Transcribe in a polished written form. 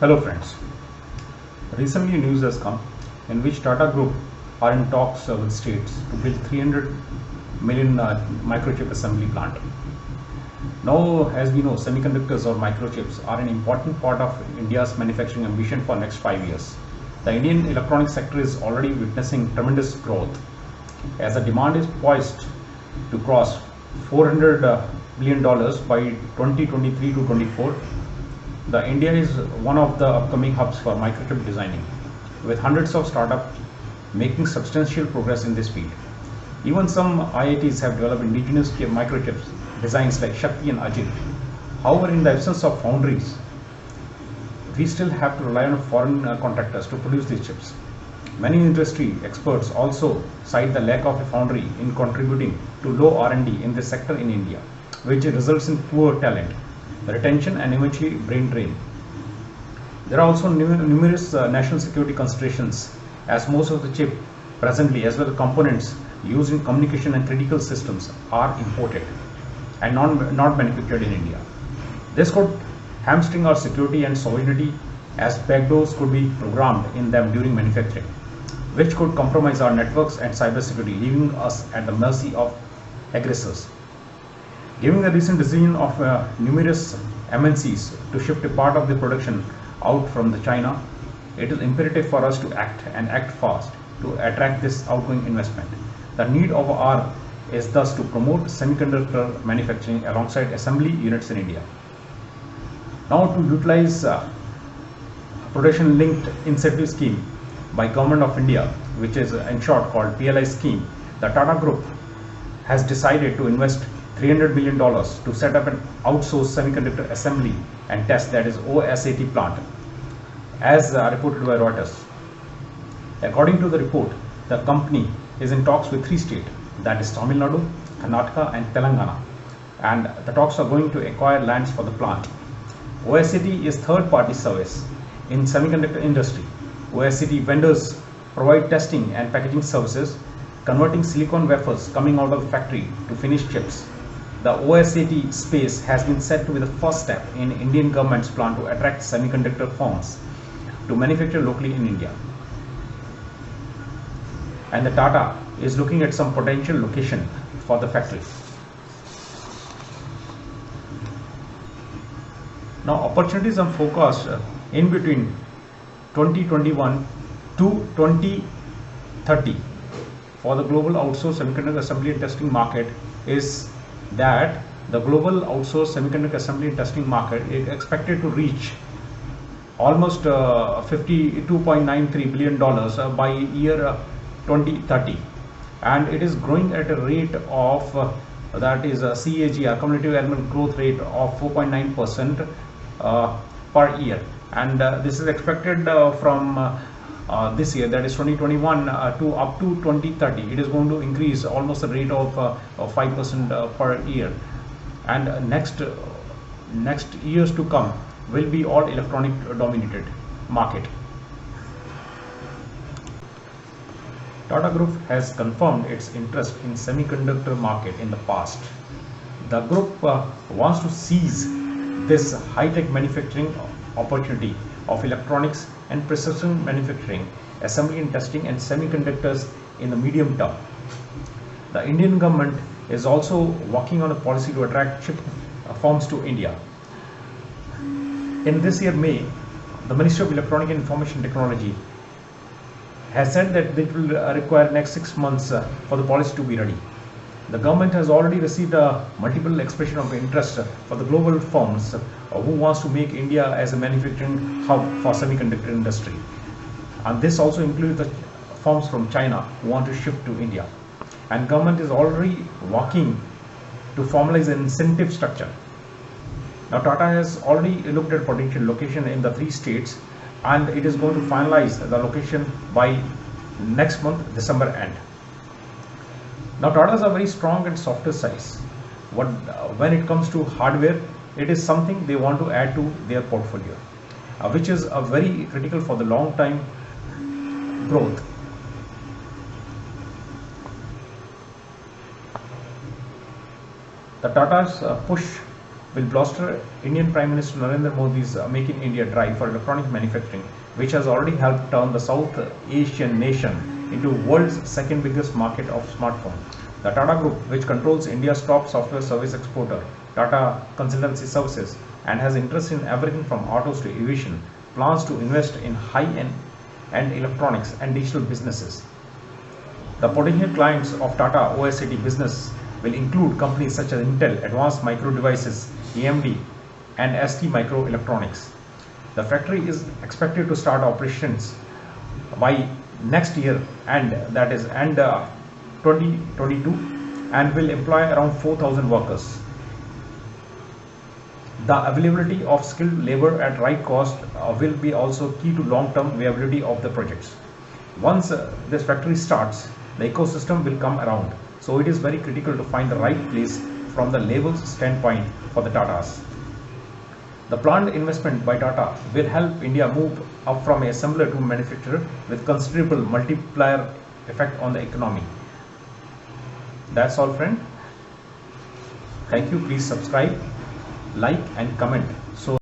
Hello friends. Recently news has come in which Tata Group are in talks with states to build 300 million microchip assembly plant. Now, as we know, semiconductors or microchips are an important part of India's manufacturing ambition for next 5 years. The Indian electronics sector is already witnessing tremendous growth as the demand is poised to cross $400 billion by 2023 to 24. The India is one of the upcoming hubs for microchip designing, with hundreds of startups making substantial progress in this field. Even some IITs have developed indigenous microchips designs like Shakti and Ajit. However, in the absence of foundries, we still have to rely on foreign contractors to produce these chips. Many industry experts also cite the lack of a foundry in contributing to low R&D in this sector in India, which results in poor talent retention and eventually brain drain. There are also numerous national security considerations, as most of the chip presently as well as components used in communication and critical systems are imported and not manufactured in India. This could hamstring our security and sovereignty, as backdoors could be programmed in them during manufacturing, which could compromise our networks and cybersecurity, leaving us at the mercy of aggressors. Given the recent decision of numerous MNCs to shift a part of the production out from China, it is imperative for us to act fast to attract this outgoing investment. The need of our is thus to promote semiconductor manufacturing alongside assembly units in India. Now, to utilize production linked incentive scheme by Government of India, which is in short called PLI scheme, the Tata Group has decided to invest $300 million to set up an outsourced semiconductor assembly and test, that is OSAT plant, as reported by Reuters. According to the report, the company is in talks with 3 states, that is Tamil Nadu, Karnataka and Telangana, and the talks are going to acquire lands for the plant. OSAT is third-party service in semiconductor industry. OSAT vendors provide testing and packaging services, converting silicon wafers coming out of the factory to finished chips. The OSAT space has been said to be the first step in Indian government's plan to attract semiconductor firms to manufacture locally in India. And the Tata is looking at some potential location for the factory. Now, opportunities are forecast in between 2021 to 2030 for the global outsourced semiconductor assembly and testing market is that the global outsourced semiconductor assembly and testing market is expected to reach almost $52.93 billion by year 2030, and it is growing at a rate of that is a CAGR, cumulative annual growth rate of 4.9% per year, and this is expected from this year, that is 2021 to up to 2030. It is going to increase almost a rate of 5% per year, and next years to come will be all electronic dominated market. Tata Group has confirmed its interest in semiconductor market in the past. The group wants to seize this high-tech manufacturing opportunity of electronics and precision manufacturing, assembly and testing and semiconductors in the medium term. The Indian government is also working on a policy to attract chip firms to India. In this year May, the Ministry of Electronic and Information Technology has said that it will require next 6 months for the policy to be ready. The government has already received a multiple expression of interest for the global firms who wants to make India as a manufacturing hub for semiconductor industry, and this also includes the firms from China who want to shift to India, and government is already working to formalize an incentive structure. Now, Tata has already looked at potential location in the 3 states, and it is going to finalize the location by next month, December end. Now, Tatas are very strong and softer size. When it comes to hardware, it is something they want to add to their portfolio, which is very critical for the long time growth. The Tata's push will bolster Indian Prime Minister Narendra Modi's Make in India drive for electronic manufacturing, which has already helped turn the South Asian nation into world's second biggest market of smartphone. The Tata Group, which controls India's top software service exporter, Tata Consultancy Services, and has interest in everything from autos to aviation, plans to invest in high-end and electronics and digital businesses. The potential clients of Tata OSAT business will include companies such as Intel, Advanced Micro Devices, AMD, and ST Microelectronics. The factory is expected to start operations by next year, and that is 2022, and will employ around 4,000 workers. The availability of skilled labor at right cost will be also key to long-term viability of the projects. Once this factory starts, the ecosystem will come around. So it is very critical to find the right place from the label's standpoint for the Tatas. The planned investment by Tata will help India move up from an assembler to manufacturer with considerable multiplier effect on the economy. That's all, friend. Thank you. Please subscribe, like and comment. So